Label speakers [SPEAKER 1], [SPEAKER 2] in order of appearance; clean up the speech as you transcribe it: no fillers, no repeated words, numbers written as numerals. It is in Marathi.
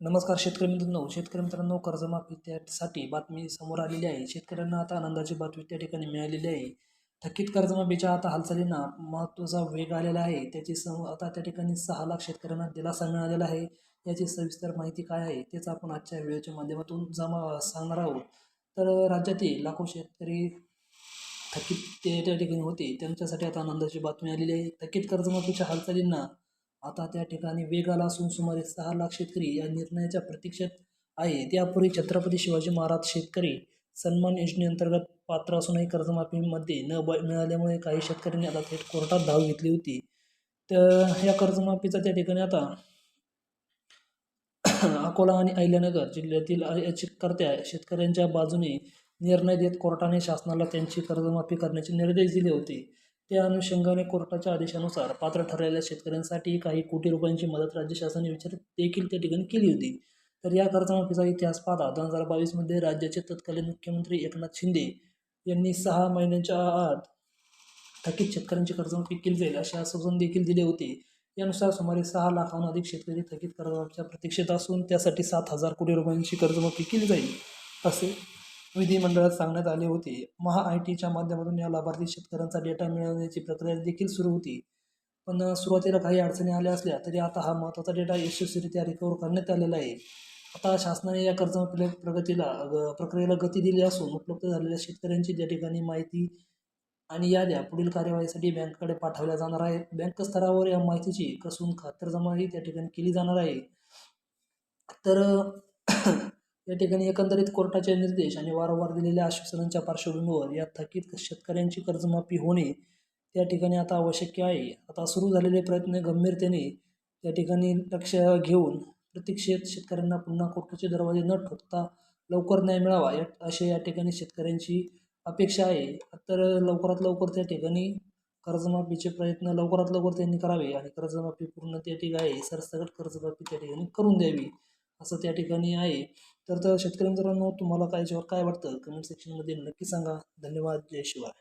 [SPEAKER 1] नमस्कार शेतकरी मित्रांनो, कर्जमाफी त्यासाठी बातमी समोर आलेली आहे. शेतकऱ्यांना आता आनंदाची बातमी त्या ठिकाणी मिळालेली आहे. थकीत कर्जमाफीच्या आता हालचालींना महत्त्वाचा वेग आलेला आहे. आता त्या ठिकाणी 6 लाख शेतकऱ्यांना दिलासा मिळालेला आहे. याची सविस्तर माहिती काय आहे तेच आपण आजच्या व्हिडिओच्या माध्यमातून सांगणार आहोत. तर राज्यातील लाखो शेतकरी थकीत त्या ठिकाणी होते, त्यांच्यासाठी आता आनंदाची बातमी आलेली आहे. थकीत कर्जमाफीच्या हालचालींना आता त्या ठिकाणी वेग आला असून सुमारे 6 लाख शेतकरी या निर्णयाच्या प्रतीक्षेत आहे. त्यापूर्वी छत्रपती शिवाजी महाराज शेतकरी सन्मान योजनेअंतर्गत पात्र असूनही कर्जमाफीमध्ये मिळाल्यामुळे काही शेतकऱ्यांनी आता थेट कोर्टात धाव घेतली होती. तर या कर्जमाफीचा त्या ठिकाणी आता अकोला आणि अहिल्यानगर जिल्ह्यातील याचिकाकर्त्या शेतकऱ्यांच्या बाजूने निर्णय देत कोर्टाने शासनाला त्यांची कर्जमाफी करण्याचे निर्देश दिले होते. त्या अनुषंगाने कोर्टाच्या आदेशानुसार पात्र ठरलेल्या शेतकऱ्यांसाठी काही कोटी रुपयांची मदत राज्य शासनाने देखील त्या ठिकाणी केली होती. तर या कर्जमाफीचा इतिहास पाहता 2022मध्ये राज्याचे तत्कालीन मुख्यमंत्री एकनाथ शिंदे यांनी 6 महिन्यांच्या आत थकीत शेतकऱ्यांची कर्जमाफी केली जाईल असे आश्वासन देखील दिले होते. यानुसार सुमारे 6 लाखाहून अधिक शेतकरी थकीत कर्जमाफीच्या प्रतीक्षेत असून त्यासाठी 7,000 कोटी रुपयांची कर्जमाफी केली जाईल असे विधिमंडळात सांगण्यात आले होते. महा-आय-टीच्या माध्यमातून या लाभार्थी शेतकऱ्यांचा डेटा मिळवण्याची प्रक्रिया देखील सुरू होती. पण सुरुवातीला काही अडचणी आल्या असल्या तरी आता हा महत्त्वाचा डेटा यशस्वीरित्या रिकव्हर करण्यात आलेला आहे. आता शासनाने या कर्जमाफी प्रक्रियेला गती दिली असून उपलब्ध झालेल्या शेतकऱ्यांची त्या ठिकाणी माहिती आणि याद्या पुढील कार्यवाहीसाठी बँकेकडे पाठवल्या जाणार आहेत. बँक स्तरावर या माहितीची कसून खातरजमाही त्या ठिकाणी केली जाणार आहे. तर या ठिकाणी एकंदरीत कोर्टाचे निर्देश आणि वारंवार दिलेल्या आश्वासनांच्या पार्श्वभूमीवर या थकीत शेतकऱ्यांची कर्जमाफी होणे त्या ठिकाणी आता आवश्यक आहे. आता सुरू झालेले प्रयत्न गंभीरतेने त्या ठिकाणी लक्ष घेऊन प्रतीक्षेत शेतकऱ्यांना पुन्हा कोर्टाचे दरवाजे न ठोकता लवकर न्याय मिळावा अशी या ठिकाणी शेतकऱ्यांची अपेक्षा आहे. तर लवकरात लवकर त्या ठिकाणी कर्जमाफीचे प्रयत्न लवकरात लवकर त्यांनी करावे आणि कर्जमाफी पूर्ण त्या ठिकाणी सरसकट कर्जमाफी त्या ठिकाणी करून द्यावी असं त्या ठिकाणी आहे. तर शेतकरी मित्रांनो, तुम्हाला काय याच्यावर काय वाटतं कमेंट सेक्शनमध्ये नक्की सांगा. धन्यवाद. जय शिवाय.